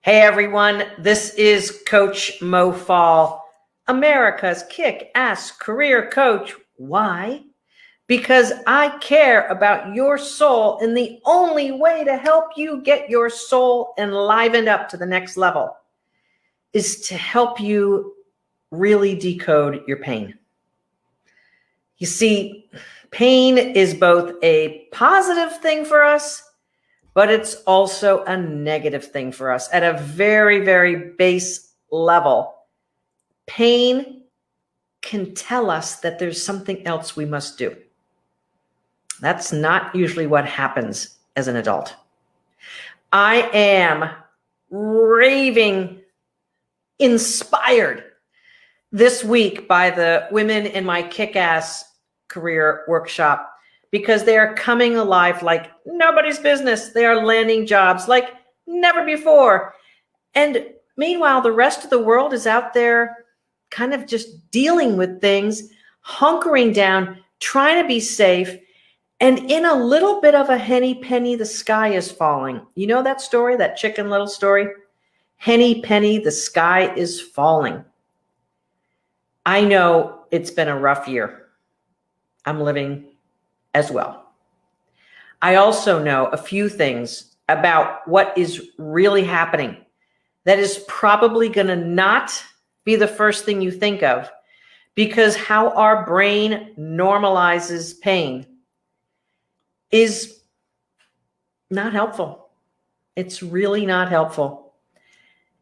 Hey everyone, this is Coach Mo Fall, America's kick-ass career coach. Why? Because I care about your soul, and the only way to help you get your soul enlivened up to the next level is to help you really decode your pain. You see, pain is both a positive thing for us, but it's also a negative thing for us at a very, very base level. Pain can tell us that there's something else we must do. That's not usually what happens as an adult. I am raving inspired this week by the women in my kick-ass career workshop, because they are coming alive like nobody's business. They are landing jobs like never before. And meanwhile, the rest of the world is out there kind of just dealing with things, hunkering down, trying to be safe. And in a little bit of a henny penny, the sky is falling. You know that story, that Chicken Little story? Henny penny, the sky is falling. I know it's been a rough year. I'm living as well. I also know a few things about what is really happening that is probably going to not be the first thing you think of, because how our brain normalizes pain is not helpful. It's really not helpful.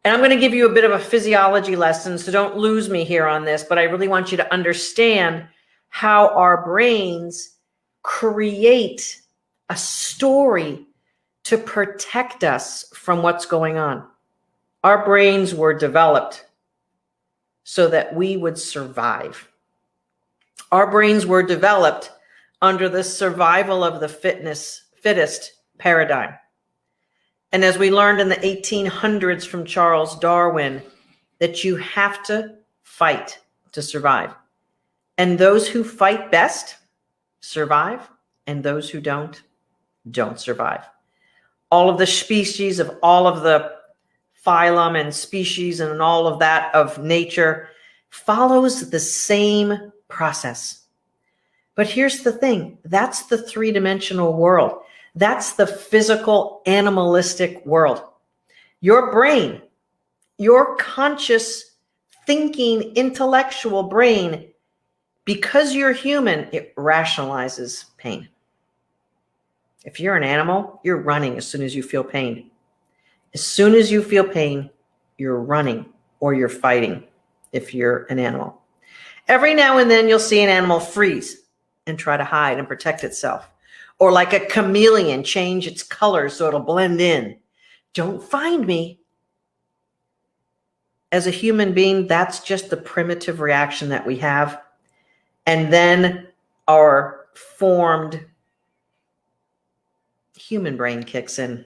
And I'm going to give you a bit of a physiology lesson, so don't lose me here on this, but I really want you to understand how our brains create a story to protect us from what's going on. Our brains were developed so that we would survive. Our brains were developed under the survival of the fittest paradigm. And as we learned in the 1800s from Charles Darwin, that you have to fight to survive. And those who fight best survive, and those who don't survive. All of the species of all of the phylum and species and all of that of nature follows the same process. But here's the thing, that's the three-dimensional world. That's the physical, animalistic world. Your brain, your conscious, thinking, intellectual brain, because you're human, it rationalizes pain. If you're an animal, you're running as soon as you feel pain. As soon as you feel pain, you're running or you're fighting if you're an animal. Every now and then you'll see an animal freeze and try to hide and protect itself. Or like a chameleon, change its color so it'll blend in. Don't find me. As a human being, that's just the primitive reaction that we have. And then our formed human brain kicks in.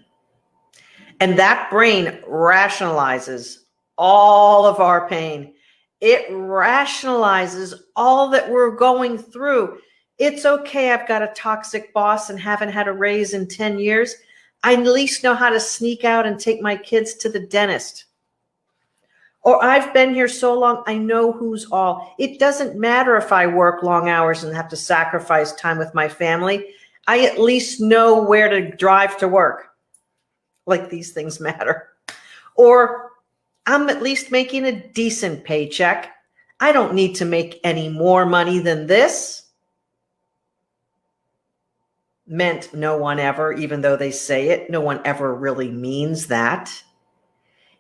And that brain rationalizes all of our pain. It rationalizes all that we're going through. It's okay, I've got a toxic boss and haven't had a raise in 10 years. I at least know how to sneak out and take my kids to the dentist. Or I've been here so long, I know who's all. It doesn't matter if I work long hours and have to sacrifice time with my family. I at least know where to drive to work. Like these things matter. Or I'm at least making a decent paycheck. I don't need to make any more money than this. Meant no one ever, even though they say it, no one ever really means that.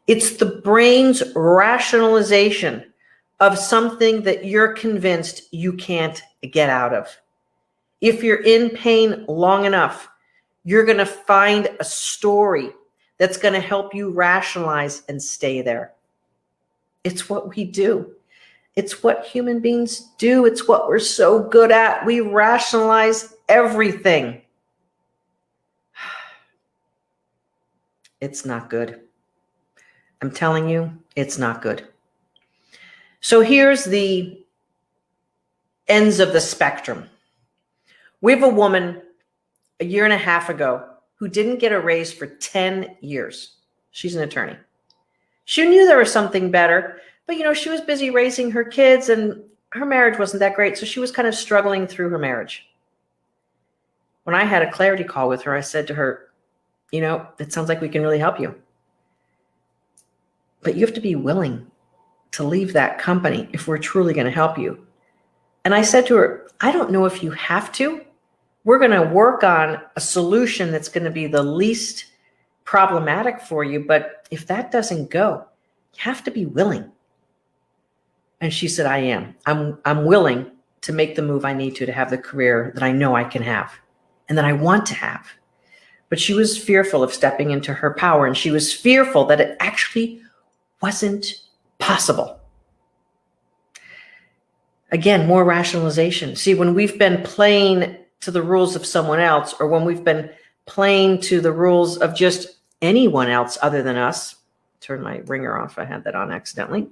It's the brain's rationalization of something that you're convinced you can't get out of. If you're in pain long enough, you're going to find a story that's going to help you rationalize and stay there. It's what we do. It's what human beings do. It's what we're so good at. We rationalize everything. It's not good. I'm telling you, it's not good. So here's the ends of the spectrum. We have a woman a year and a half ago who didn't get a raise for 10 years. She's an attorney. She knew there was something better, but she was busy raising her kids and her marriage wasn't that great. So she was kind of struggling through her marriage. When I had a clarity call with her, I said to her, it sounds like we can really help you. But you have to be willing to leave that company if we're truly going to help you. And I said to her, I don't know if you have to. We're going to work on a solution that's going to be the least problematic for you. But if that doesn't go, you have to be willing. And she said, I am. I'm willing to make the move I need to have the career that I know I can have and that I want to have. But she was fearful of stepping into her power, and she was fearful that it actually wasn't possible. Again, more rationalization. See, when we've been playing to the rules of someone else, or when we've been playing to the rules of just anyone else other than us, turn my ringer off, I had that on accidentally.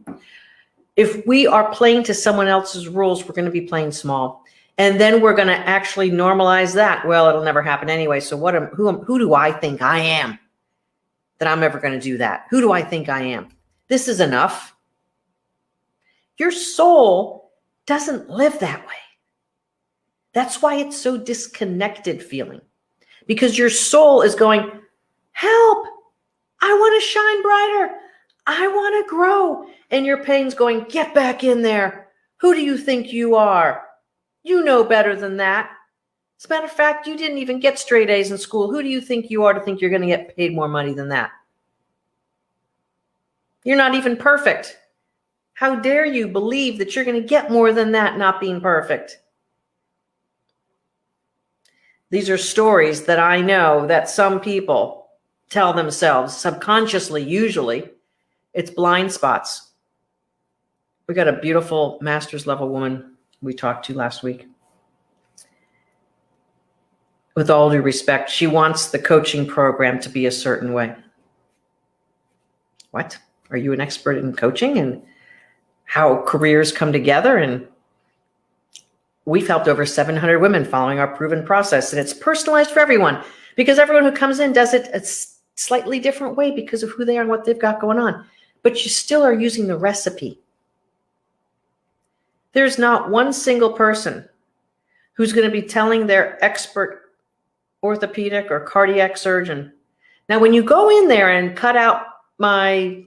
If we are playing to someone else's rules, we're going to be playing small. And then we're going to actually normalize that. Well, it'll never happen anyway. So who do I think I am that I'm ever going to do that? Who do I think I am? This is enough. Your soul doesn't live that way. That's why it's so disconnected feeling. Because your soul is going, help, I want to shine brighter. I want to grow. And your pain's going, get back in there. Who do you think you are? You know better than that. As a matter of fact, you didn't even get straight A's in school. Who do you think you are to think you're going to get paid more money than that? You're not even perfect. How dare you believe that you're going to get more than that not being perfect? These are stories that I know that some people tell themselves subconsciously, usually. It's blind spots. We got a beautiful master's level woman we talked to last week. With all due respect, she wants the coaching program to be a certain way. What? Are you an expert in coaching and how careers come together? And we've helped over 700 women following our proven process, and it's personalized for everyone because everyone who comes in does it a slightly different way because of who they are and what they've got going on. But you still are using the recipe. There's not one single person who's going to be telling their expert orthopedic or cardiac surgeon, now when you go in there and cut out my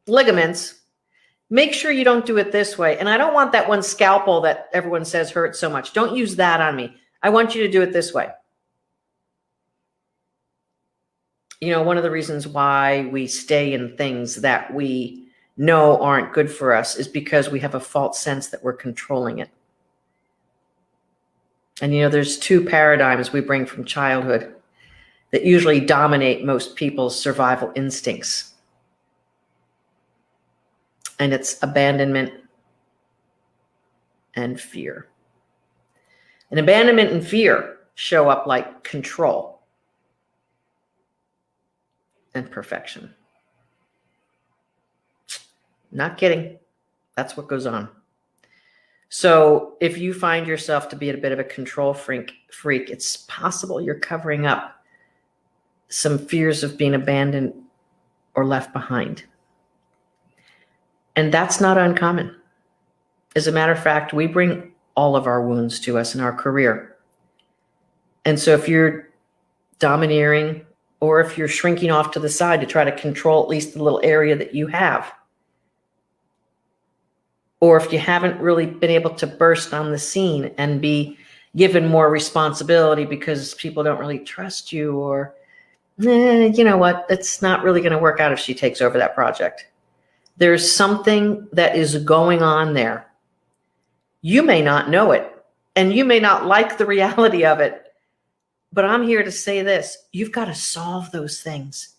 ligaments, make sure you don't do it this way. And I don't want that one scalpel that everyone says hurts so much. Don't use that on me. I want you to do it this way. One of the reasons why we stay in things that we know aren't good for us is because we have a false sense that we're controlling it. And there's two paradigms we bring from childhood that usually dominate most people's survival instincts. And it's abandonment and fear. And abandonment and fear show up like control and perfection. Not kidding. That's what goes on. So if you find yourself to be a bit of a control freak, it's possible you're covering up some fears of being abandoned or left behind. And that's not uncommon. As a matter of fact, we bring all of our wounds to us in our career. And so if you're domineering or if you're shrinking off to the side to try to control at least the little area that you have, or if you haven't really been able to burst on the scene and be given more responsibility because people don't really trust you, or, you know what, it's not really going to work out if she takes over that project. There's something that is going on there. You may not know it, and you may not like the reality of it, but I'm here to say this. You've got to solve those things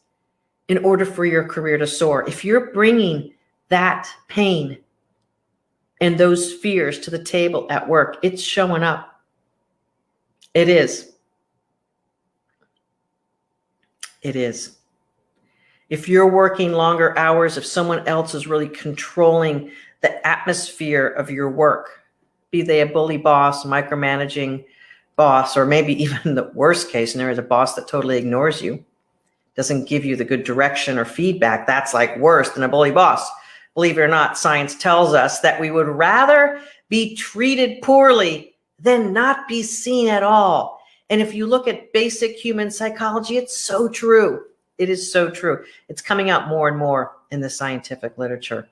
in order for your career to soar. If you're bringing that pain and those fears to the table at work, it's showing up. It is. It is. If you're working longer hours, if someone else is really controlling the atmosphere of your work, be they a bully boss, micromanaging boss, or maybe even the worst case scenario is a boss that totally ignores you, doesn't give you the good direction or feedback, that's like worse than a bully boss. Believe it or not, science tells us that we would rather be treated poorly than not be seen at all. And if you look at basic human psychology, it's so true. It is so true. It's coming out more and more in the scientific literature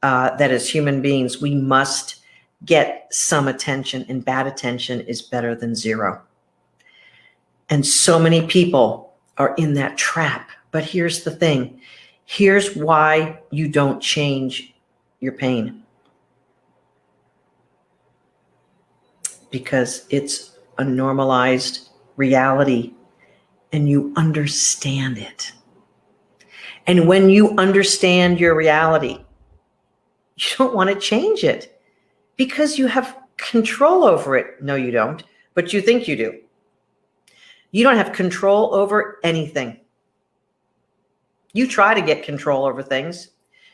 that as human beings, we must get some attention, and bad attention is better than zero. And so many people are in that trap. But here's the thing. Here's why you don't change your pain. Because it's a normalized reality and you understand it. And when you understand your reality, you don't want to change it because you have control over it. No, you don't, but you think you do. You don't have control over anything. You try to get control over things.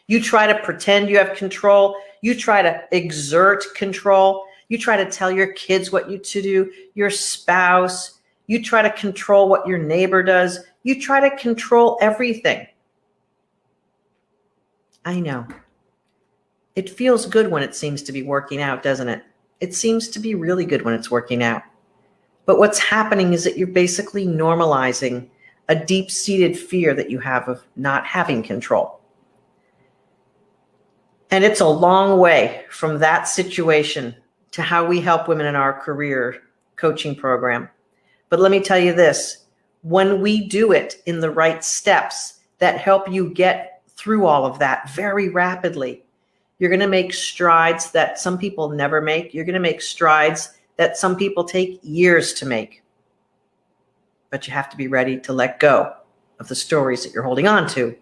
You try to pretend you have control. You try to exert control. You try to tell your kids what to do, your spouse. You try to control what your neighbor does. You try to control everything. I know. It feels good when it seems to be working out, doesn't it? It seems to be really good when it's working out. But what's happening is that you're basically normalizing a deep-seated fear that you have of not having control. And it's a long way from that situation to how we help women in our career coaching program. But let me tell you this, when we do it in the right steps that help you get through all of that very rapidly, you're going to make strides that some people never make. You're going to make strides that some people take years to make. But you have to be ready to let go of the stories that you're holding on to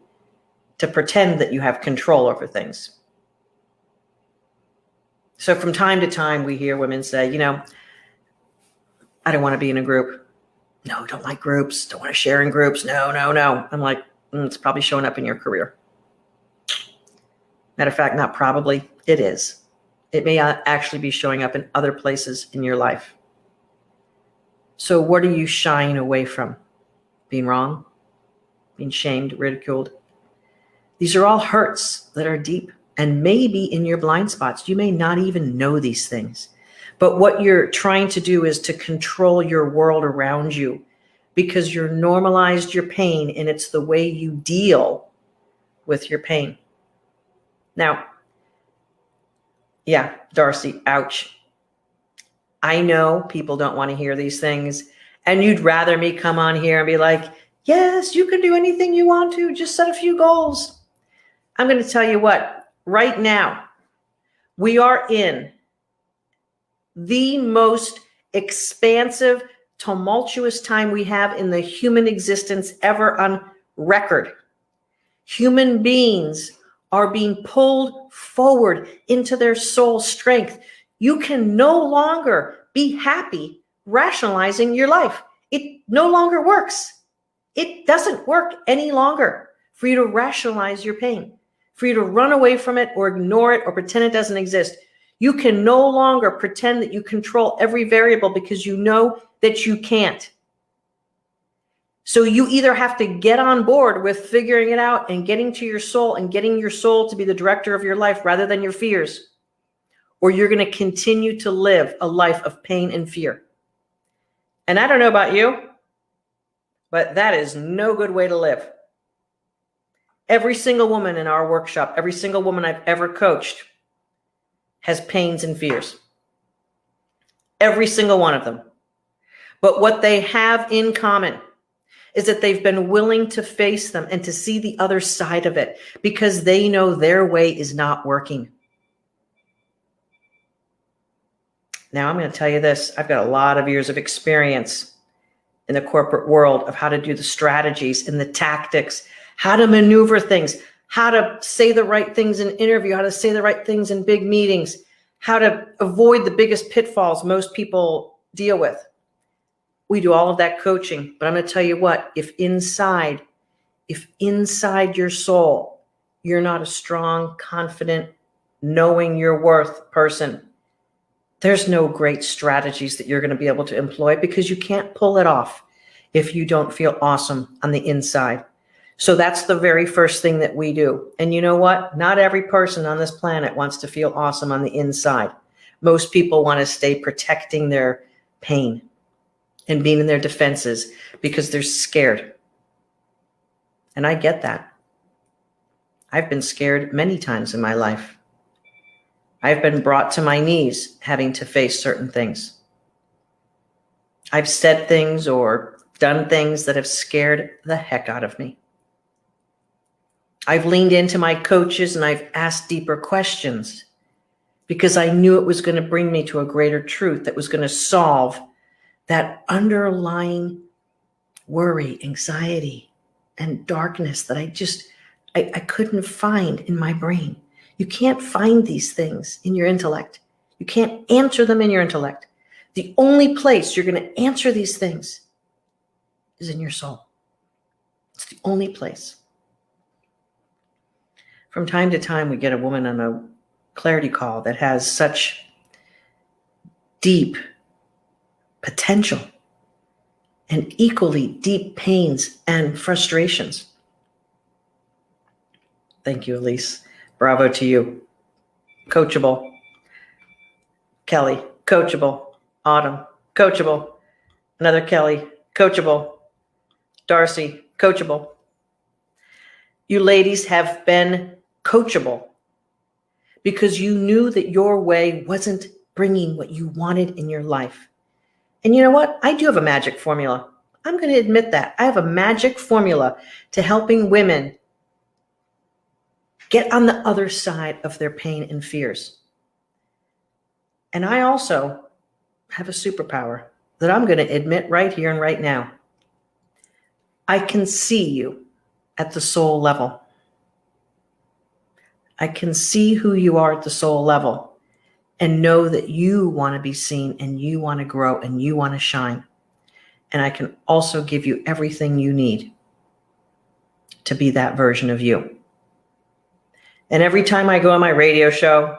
pretend that you have control over things. So from time to time, we hear women say, I don't want to be in a group. No, don't like groups. Don't want to share in groups. No. I'm like, it's probably showing up in your career. Matter of fact, not probably, it is. It may actually be showing up in other places in your life. So what are you shying away from? Being wrong? Being shamed, ridiculed? These are all hurts that are deep and maybe in your blind spots. You may not even know these things. But what you're trying to do is to control your world around you because you're normalized your pain and it's the way you deal with your pain. Now, yeah, Darcy, ouch. I know people don't want to hear these things, and you'd rather me come on here and be like, yes, you can do anything you want to, just set a few goals. I'm going to tell you what, right now, we are in the most expansive, tumultuous time we have in the human existence ever on record. Human beings are being pulled forward into their soul strength. You can no longer be happy rationalizing your life. It no longer works. It doesn't work any longer for you to rationalize your pain, for you to run away from it or ignore it or pretend it doesn't exist. You can no longer pretend that you control every variable because you know that you can't. So you either have to get on board with figuring it out and getting to your soul and getting your soul to be the director of your life rather than your fears, or you're going to continue to live a life of pain and fear. And I don't know about you, but that is no good way to live. Every single woman in our workshop, every single woman I've ever coached has pains and fears. Every single one of them. But what they have in common is that they've been willing to face them and to see the other side of it because they know their way is not working. Now, I'm going to tell you this. I've got a lot of years of experience in the corporate world of how to do the strategies and the tactics, how to maneuver things, how to say the right things in interview, how to say the right things in big meetings, how to avoid the biggest pitfalls most people deal with. We do all of that coaching, but I'm going to tell you what, if inside your soul, you're not a strong, confident, knowing your worth person, there's no great strategies that you're going to be able to employ because you can't pull it off. if you don't feel awesome on the inside. So that's the very first thing that we do. And you know what? Not every person on this planet wants to feel awesome on the inside. Most people want to stay protecting their pain and being in their defenses because they're scared. And I get that. I've been scared many times in my life. I've been brought to my knees having to face certain things. I've said things or done things that have scared the heck out of me. I've leaned into my coaches and I've asked deeper questions because I knew it was going to bring me to a greater truth that was going to solve that underlying worry, anxiety, and darkness that I couldn't find in my brain. You can't find these things in your intellect. You can't answer them in your intellect. The only place you're going to answer these things is in your soul. It's the only place. From time to time, we get a woman on a clarity call that has such deep potential and equally deep pains and frustrations. Thank you, Elise. Bravo to you. Coachable. Kelly, coachable. Autumn, coachable. Another Kelly, coachable. Darcy, coachable. You ladies have been coachable because you knew that your way wasn't bringing what you wanted in your life. And you know what? I do have a magic formula. I'm going to admit that. I have a magic formula to helping women get on the other side of their pain and fears. And I also have a superpower that I'm going to admit right here and right now. I can see you at the soul level. I can see who you are at the soul level and know that you want to be seen and you want to grow and you want to shine. And I can also give you everything you need to be that version of you. And every time I go on my radio show,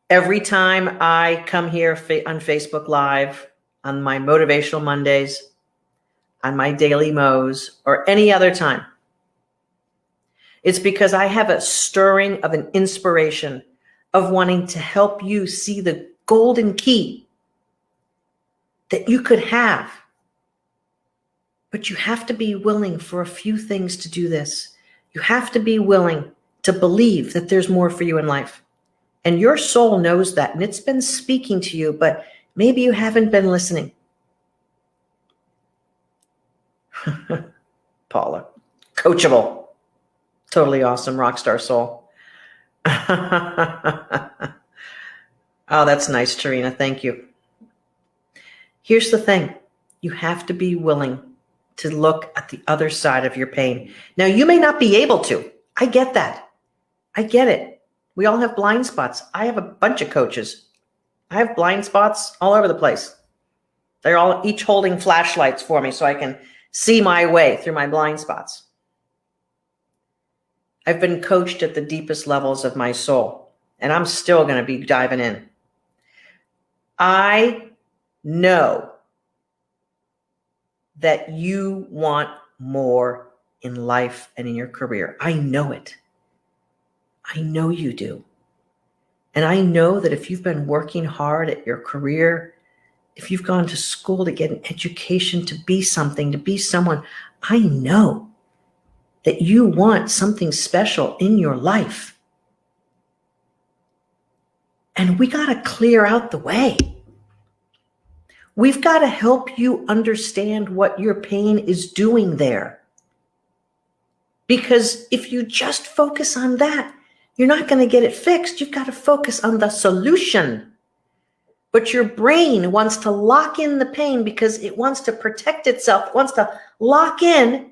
every time I come here on Facebook Live, on my Motivational Mondays, on my daily mows, or any other time, it's because I have a stirring of an inspiration of wanting to help you see the golden key that you could have. But you have to be willing for a few things to do this. You have to be willing to believe that there's more for you in life. And your soul knows that, and it's been speaking to you, but maybe you haven't been listening. Paula, coachable. Totally awesome, rockstar soul. Oh, that's nice, Tarina. Thank you. Here's the thing. You have to be willing to look at the other side of your pain. Now, you may not be able to. I get that. I get it. We all have blind spots. I have a bunch of coaches. I have blind spots all over the place. They're all each holding flashlights for me so I can see my way through my blind spots. I've been coached at the deepest levels of my soul, and I'm still going to be diving in. I know that you want more in life and in your career. I know it. I know you do. And I know that if you've been working hard at your career, if you've gone to school to get an education, to be something, to be someone, I know that you want something special in your life. And we got to clear out the way. We've got to help you understand what your pain is doing there. Because if you just focus on that, you're not going to get it fixed. You've got to focus on the solution. But your brain wants to lock in the pain because it wants to protect itself. It wants to lock in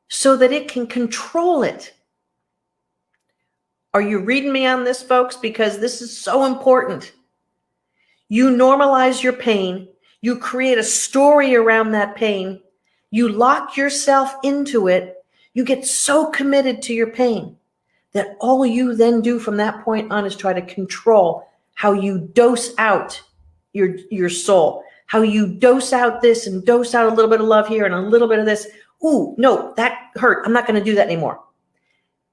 so that it can control it. Are you reading me on this, folks? Because this is so important. You normalize your pain. You create a story around that pain. You lock yourself into it. You get so committed to your pain that all you then do from that point on is try to control how you dose out your soul, how you dose out this and dose out a little bit of love here and a little bit of this. Ooh, no, that hurt. I'm not going to do that anymore.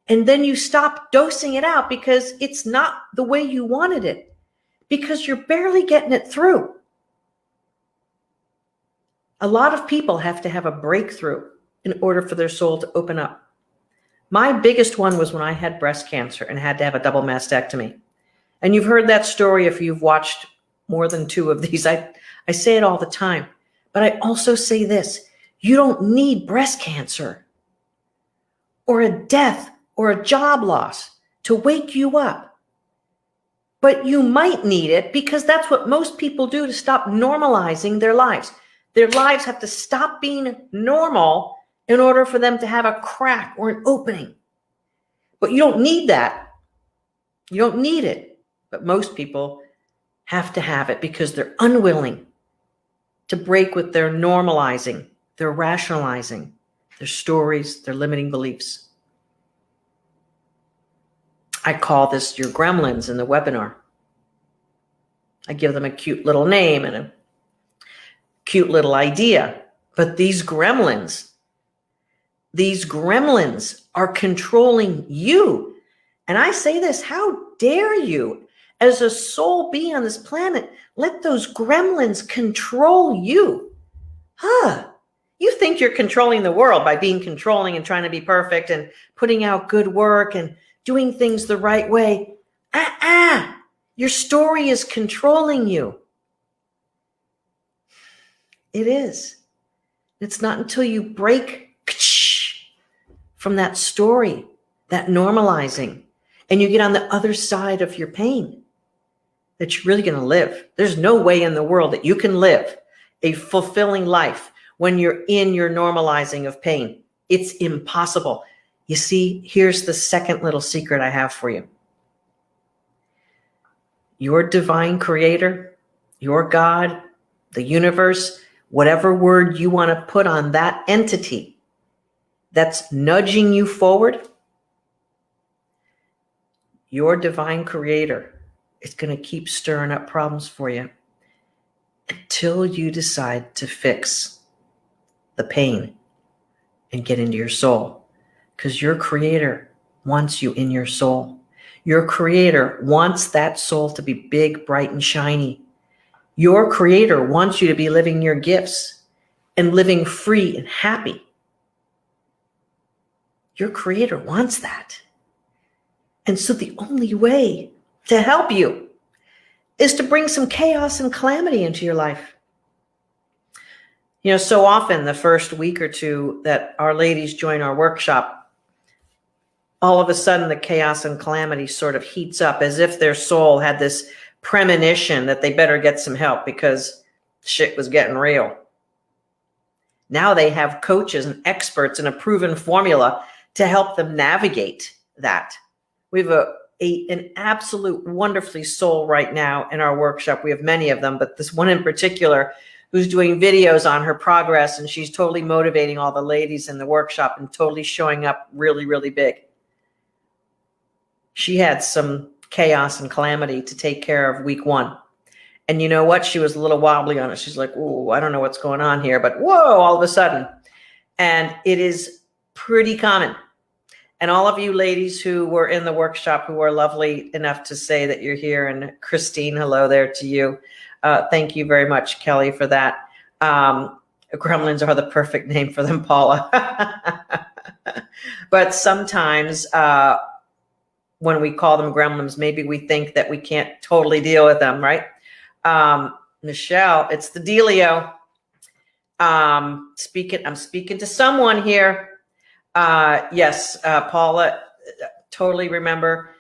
And then you stop dosing it out because it's not the way you wanted it, because you're barely getting it through. A lot of people have to have a breakthrough in order for their soul to open up. My biggest one was when I had breast cancer and had to have a double mastectomy. And you've heard that story if you've watched more than 2 of these. I say it all the time. But I also say this: you don't need breast cancer or a death or a job loss to wake you up. But you might need it because that's what most people do to stop normalizing their lives. Their lives have to stop being normal in order for them to have a crack or an opening. But you don't need that. You don't need it. But most people have to have it because they're unwilling to break with their normalizing, their rationalizing, their stories, their limiting beliefs. I call this your gremlins in the webinar. I give them a cute little name and a cute little idea. But these gremlins are controlling you. And I say this: how dare you, as a soul being on this planet, let those gremlins control you? You think you're controlling the world by being controlling and trying to be perfect and putting out good work and doing things the right way. Your story is controlling you. It is. It's not until you break from that story, that normalizing, and you get on the other side of your pain, that you're really going to live. There's no way in the world that you can live a fulfilling life when you're in your normalizing of pain. It's impossible. You see, here's the second little secret I have for you. Your divine creator, your God, the universe, whatever word you want to put on that entity that's nudging you forward, your divine creator is going to keep stirring up problems for you until you decide to fix the pain and get into your soul. Because your creator wants you in your soul. Your creator wants that soul to be big, bright, and shiny. Your creator wants you to be living your gifts and living free and happy. Your creator wants that. And so the only way to help you is to bring some chaos and calamity into your life. You know, so often the first week or two that our ladies join our workshop, all of a sudden the chaos and calamity sort of heats up as if their soul had this premonition that they better get some help because shit was getting real. Now they have coaches and experts and a proven formula to help them navigate that. We have an absolute wonderfully soul right now in our workshop. We have many of them, but this one in particular who's doing videos on her progress, and she's totally motivating all the ladies in the workshop and totally showing up really, really big. She had some chaos and calamity to take care of week 1. And you know what? She was a little wobbly on it. She's like, "Ooh, I don't know what's going on here," but whoa, all of a sudden. And it is pretty common. And all of you ladies who were in the workshop who are lovely enough to say that you're here, and Christine, hello there to you. Thank you very much, Kelly, for that. Gremlins are the perfect name for them, Paula. But sometimes when we call them gremlins, maybe we think that we can't totally deal with them, right? Michelle, it's the dealio. I'm speaking to someone here. Yes, Paula, totally remember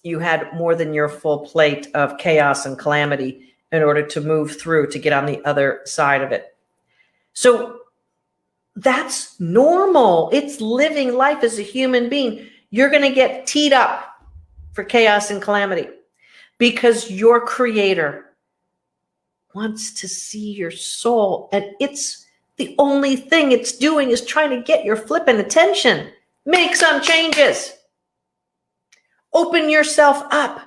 you had more than your full plate of chaos and calamity in order to move through to get on the other side of it. So that's normal. It's living life as a human being. You're going to get teed up for chaos and calamity because your creator wants to see your soul, and it's the only thing it's doing is trying to get your flipping attention. Make some changes. Open yourself up.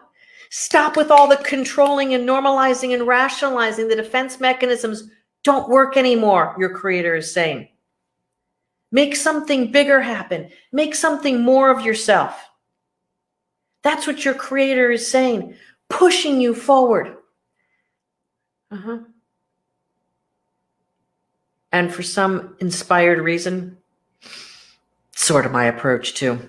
Stop with all the controlling and normalizing and rationalizing. The defense mechanisms don't work anymore, your creator is saying. Make something bigger happen. Make something more of yourself. That's what your creator is saying, pushing you forward. And for some inspired reason, sort of my approach too.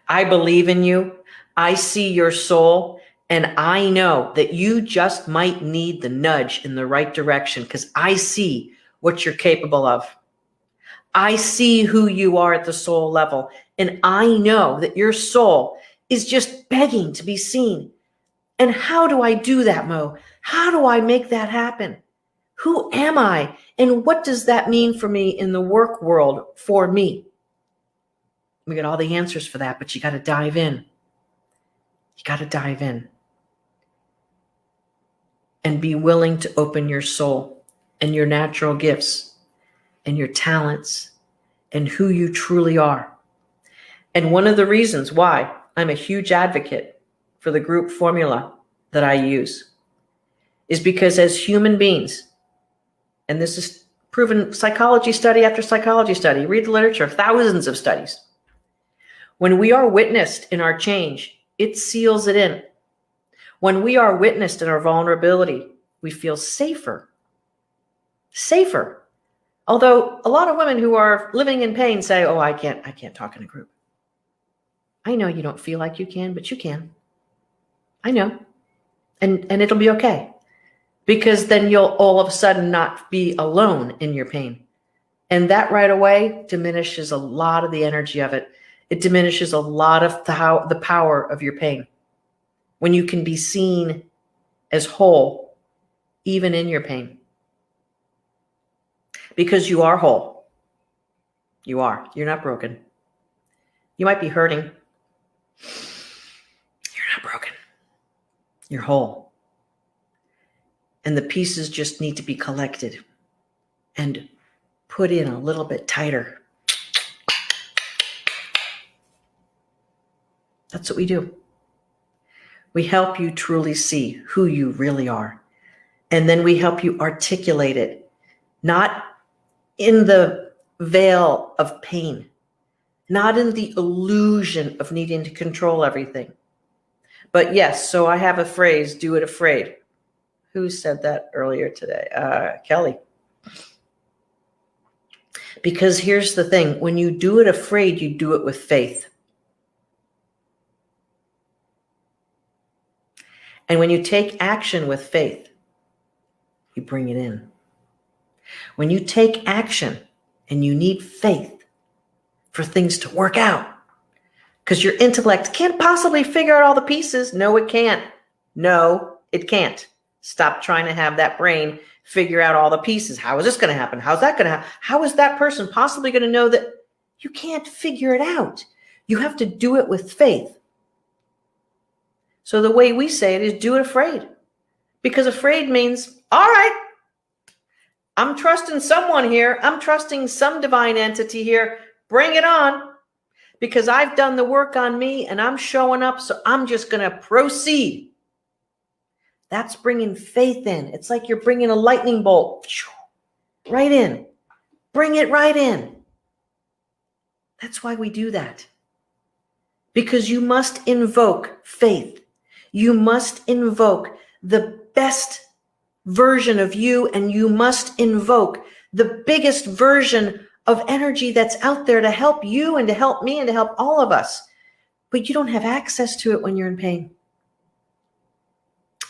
I believe in you. I see your soul. And I know that you just might need the nudge in the right direction because I see what you're capable of. I see who you are at the soul level. And I know that your soul is just begging to be seen. And how do I do that, Mo? How do I make that happen? Who am I? And what does that mean for me in the work world for me? We got all the answers for that, but you got to dive in. And be willing to open your soul and your natural gifts and your talents and who you truly are. And one of the reasons why I'm a huge advocate for the group formula that I use is because as human beings, and this is proven psychology study after psychology study, read the literature, thousands of studies. When we are witnessed in our change, it seals it in. When we are witnessed in our vulnerability, we feel safer. Although a lot of women who are living in pain say, oh, I can't talk in a group. I know you don't feel like you can, but you can. I know. And it'll be okay. Because then you'll all of a sudden not be alone in your pain. And that right away diminishes a lot of the energy of it. It diminishes a lot of the power of your pain. When you can be seen as whole, even in your pain. Because you are whole. You are. You're not broken. You might be hurting. You're not broken. You're whole. And the pieces just need to be collected and put in a little bit tighter. That's what we do. We help you truly see who you really are. And then we help you articulate it, not in the veil of pain, not in the illusion of needing to control everything. But yes, so I have a phrase, do it afraid. Who said that earlier today? Kelly. Because here's the thing, when you do it afraid, you do it with faith. And when you take action with faith, you bring it in. When you take action and you need faith for things to work out, because your intellect can't possibly figure out all the pieces. No, it can't. No, it can't. Stop trying to have that brain figure out all the pieces. How is this going to happen? How's that going to happen? How is that person possibly going to know that? You can't figure it out. You have to do it with faith. So the way we say it is do it afraid. Because afraid means, all right, I'm trusting someone here. I'm trusting some divine entity here. Bring it on. Because I've done the work on me and I'm showing up. So I'm just going to proceed. That's bringing faith in. It's like you're bringing a lightning bolt right in. Bring it right in. That's why we do that. Because you must invoke faith. You must invoke the best version of you, and you must invoke the biggest version of energy that's out there to help you and to help me and to help all of us. But you don't have access to it when you're in pain.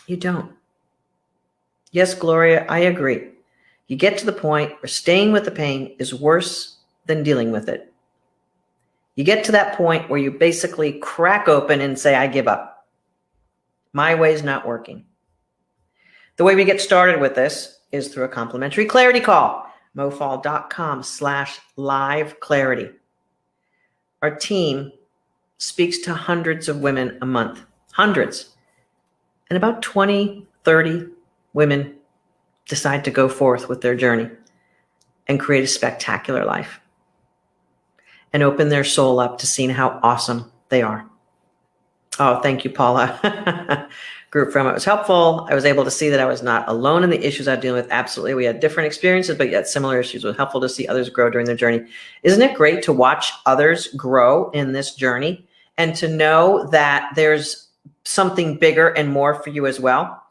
You don't. Yes, Gloria, I agree. You get to the point where staying with the pain is worse than dealing with it. You get to that point where you basically crack open and say, I give up. My way's not working. The way we get started with this is through a complimentary clarity call, mofall.com/live clarity. Our team speaks to hundreds of women a month, hundreds. And about 20, 30 women decide to go forth with their journey and create a spectacular life. and open their soul up to seeing how awesome they are. Oh, thank you, Paula. Group from it was helpful. I was able to see that I was not alone in the issues I was dealing with. Absolutely. We had different experiences, but yet similar issues. It was helpful to see others grow during their journey. Isn't it great to watch others grow in this journey and to know that there's something bigger and more for you as well?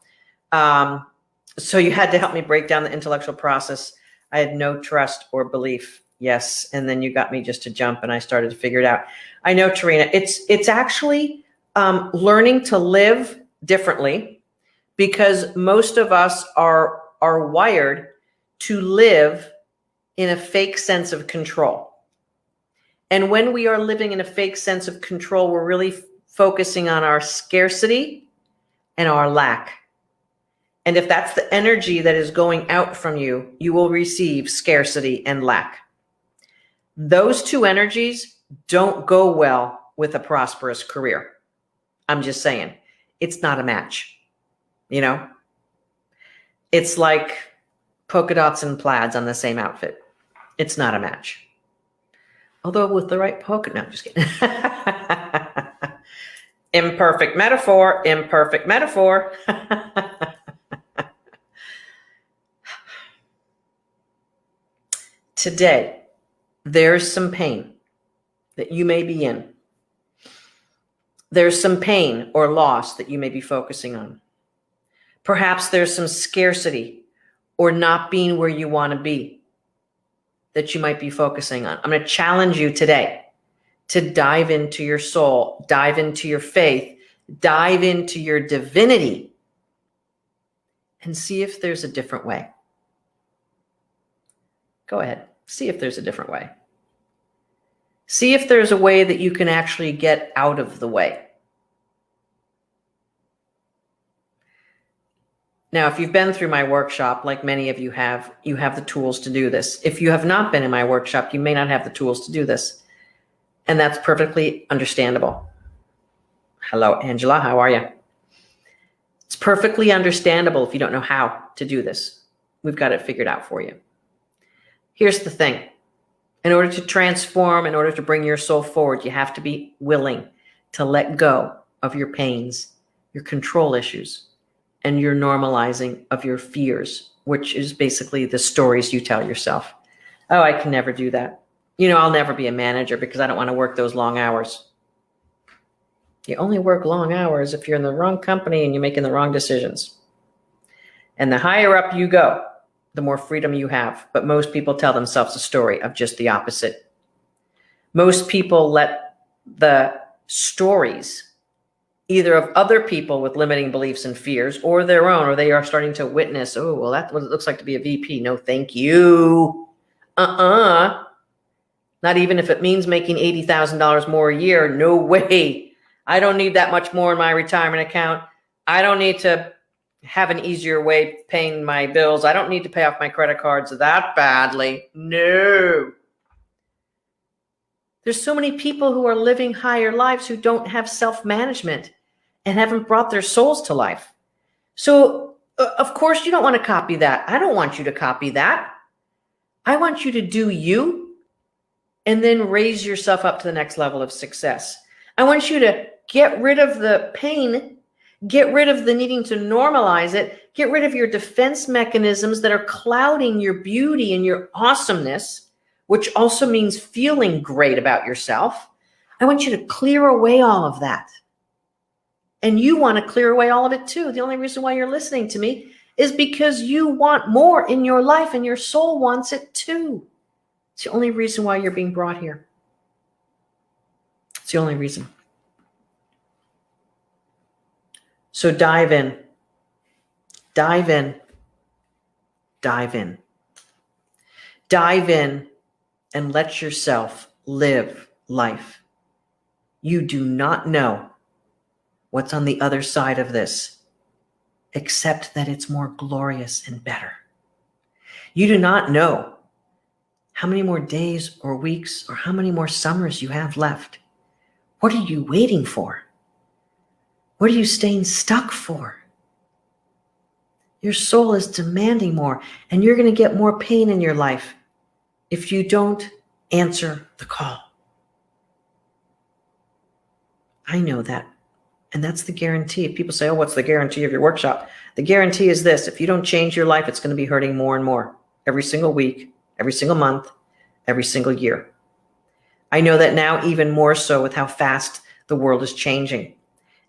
So you had to help me break down the intellectual process. I had no trust or belief. Yes. And then you got me just to jump and I started to figure it out. I know, Tarina, it's actually learning to live differently, because most of us are wired to live in a fake sense of control. And when we are living in a fake sense of control, we're really focusing on our scarcity and our lack. And if that's the energy that is going out from you, you will receive scarcity and lack. Those two energies don't go well with a prosperous career. I'm just saying, it's not a match. You know, it's like polka dots and plaids on the same outfit. It's not a match. Although with the right polka, no, I'm just kidding. Imperfect metaphor, imperfect metaphor. Today, there's some pain that you may be in. There's some pain or loss that you may be focusing on. Perhaps there's some scarcity or not being where you want to be that you might be focusing on. I'm going to challenge you today to dive into your soul, dive into your faith, dive into your divinity, and see if there's a different way. Go ahead. See if there's a different way. See if there's a way that you can actually get out of the way. Now, if you've been through my workshop, like many of you have the tools to do this. If you have not been in my workshop, you may not have the tools to do this. And that's perfectly understandable. Hello, Angela. How are you? It's perfectly understandable if you don't know how to do this. We've got it figured out for you. Here's the thing. In order to transform, in order to bring your soul forward, you have to be willing to let go of your pains, your control issues, and your normalizing of your fears, which is basically the stories you tell yourself. Oh, I can never do that. You know, I'll never be a manager because I don't want to work those long hours. You only work long hours if you're in the wrong company and you're making the wrong decisions. And the higher up you go, the more freedom you have. But most people tell themselves a story of just the opposite. Most people let the stories, either of other people with limiting beliefs and fears or their own, or they are starting to witness, oh, well, that's what it looks like to be a VP. No, thank you. Not even if it means making $80,000 more a year. No way. I don't need that much more in my retirement account. I don't need to have an easier way paying my bills. I don't need to pay off my credit cards that badly. No. There's so many people who are living higher lives who don't have self-management and haven't brought their souls to life. So, of course, you don't want to copy that. I don't want you to copy that. I want you to do you and then raise yourself up to the next level of success. I want you to get rid of the pain, get rid of the needing to normalize it, get rid of your defense mechanisms that are clouding your beauty and your awesomeness, which also means feeling great about yourself. I want you to clear away all of that. And you want to clear away all of it too. The only reason why you're listening to me is because you want more in your life and your soul wants it too. It's the only reason why you're being brought here. It's the only reason. So dive in. Dive in. Dive in. Dive in and let yourself live life. You do not know what's on the other side of this, except that it's more glorious and better. You do not know how many more days or weeks or how many more summers you have left. What are you waiting for? What are you staying stuck for? Your soul is demanding more, and you're going to get more pain in your life if you don't answer the call. I know that. And that's the guarantee. People say, oh, what's the guarantee of your workshop? The guarantee is this: if you don't change your life, it's going to be hurting more and more every single week, every single month, every single year. I know that now even more so with how fast the world is changing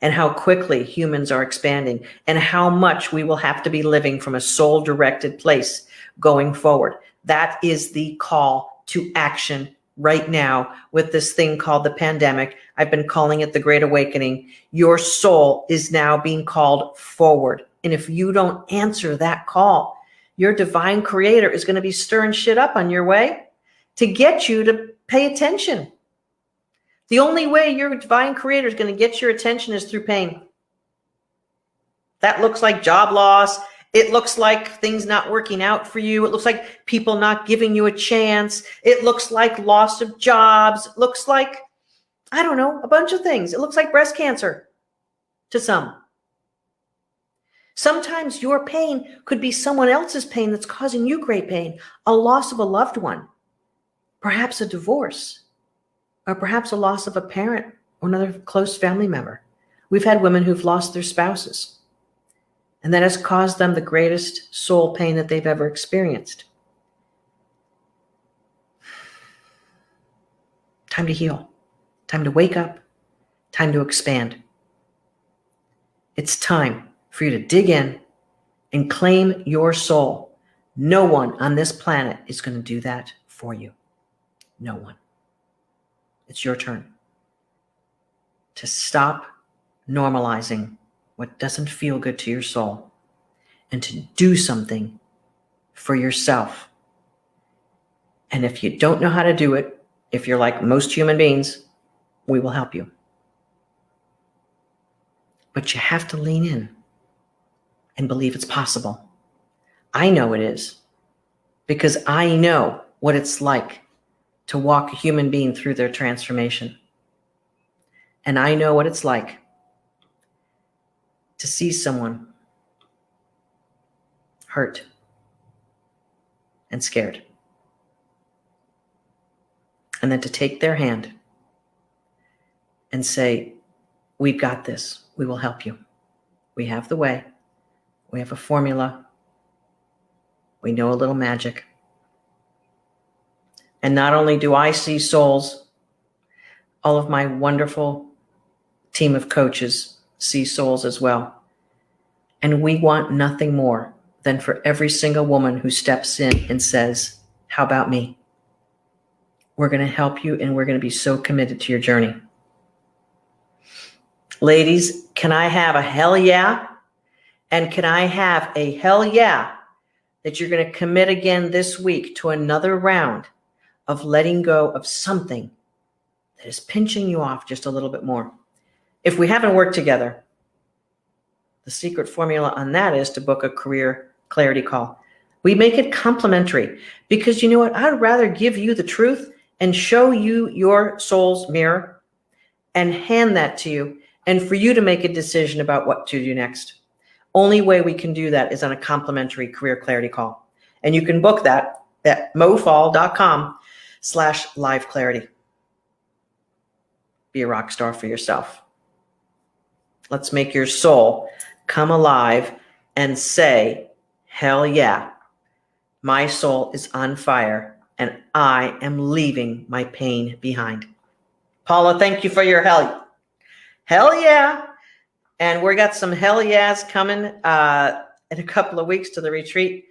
and how quickly humans are expanding and how much we will have to be living from a soul-directed place going forward. That is the call to action right now with this thing called the pandemic. I've been calling it the Great Awakening. Your soul is now being called forward. And if you don't answer that call, your divine creator is going to be stirring shit up on your way to get you to pay attention. The only way your divine creator is going to get your attention is through pain. That looks like job loss. It looks like things not working out for you. It looks like people not giving you a chance. It looks like loss of jobs. It looks like, I don't know, a bunch of things. It looks like breast cancer to some. Sometimes your pain could be someone else's pain that's causing you great pain. A loss of a loved one, perhaps a divorce, or perhaps a loss of a parent or another close family member. We've had women who've lost their spouses, and that has caused them the greatest soul pain that they've ever experienced. Time to heal, time to wake up, time to expand. It's time for you to dig in and claim your soul. No one on this planet is going to do that for you. No one. It's your turn to stop normalizing what doesn't feel good to your soul and to do something for yourself. And if you don't know how to do it, if you're like most human beings, we will help you. But you have to lean in and believe it's possible. I know it is, because I know what it's like to walk a human being through their transformation. And I know what it's like to see someone hurt and scared, and then to take their hand and say, we've got this. We will help you. We have the way. We have a formula. We know a little magic. And not only do I see souls, all of my wonderful team of coaches see souls as well. And we want nothing more than for every single woman who steps in and says, how about me? We're going to help you, and we're going to be so committed to your journey. Ladies, can I have a hell yeah? And can I have a hell yeah that you're going to commit again this week to another round of letting go of something that is pinching you off just a little bit more? If we haven't worked together, the secret formula on that is to book a career clarity call. We make it complimentary because you know what? I'd rather give you the truth and show you your soul's mirror and hand that to you, and for you to make a decision about what to do next. Only way we can do that is on a complimentary career clarity call. And you can book that at mofall.com/live clarity. Be a rock star for yourself. Let's make your soul come alive and say, hell yeah, my soul is on fire and I am leaving my pain behind. Paula, thank you for your hell yeah. And we got some hell yeahs coming in a couple of weeks to the retreat.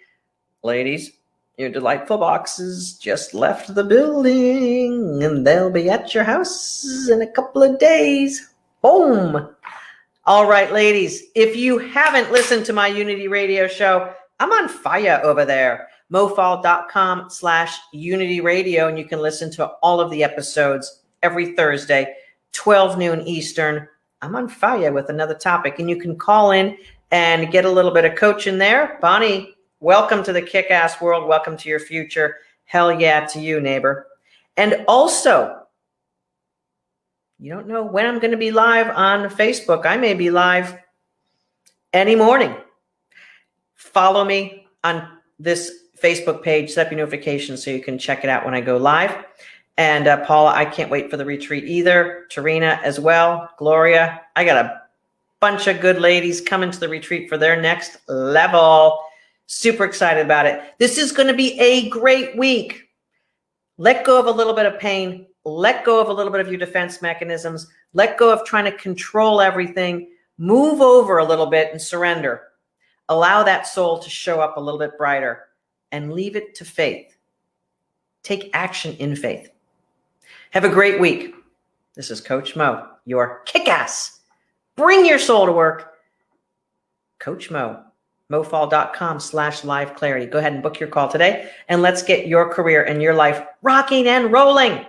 Ladies, your delightful boxes just left the building and they'll be at your house in a couple of days. Boom. All right, ladies, if you haven't listened to my Unity Radio show, I'm on fire over there. mofall.com/Unity Radio, and you can listen to all of the episodes every Thursday, 12 noon Eastern. I'm on fire with another topic, and you can call in and get a little bit of coaching there. Bonnie, welcome to the kick-ass world. Welcome to your future. Hell yeah to you, neighbor. And also, you don't know when I'm going to be live on Facebook. I may be live any morning. Follow me on this Facebook page, set up your notifications so you can check it out when I go live. And Paula, I can't wait for the retreat either. Tarina as well. Gloria, I got a bunch of good ladies coming to the retreat for their next level. Super excited about it. This is going to be a great week. Let go of a little bit of pain. Let go of a little bit of your defense mechanisms. Let go of trying to control everything. Move over a little bit and surrender. Allow that soul to show up a little bit brighter and leave it to faith. Take action in faith. Have a great week. This is Coach Mo, your kick-ass. Bring your soul to work. Coach Mo, mofall.com/live clarity. Go ahead and book your call today, and let's get your career and your life rocking and rolling.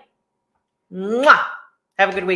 Mwah! Have a good week.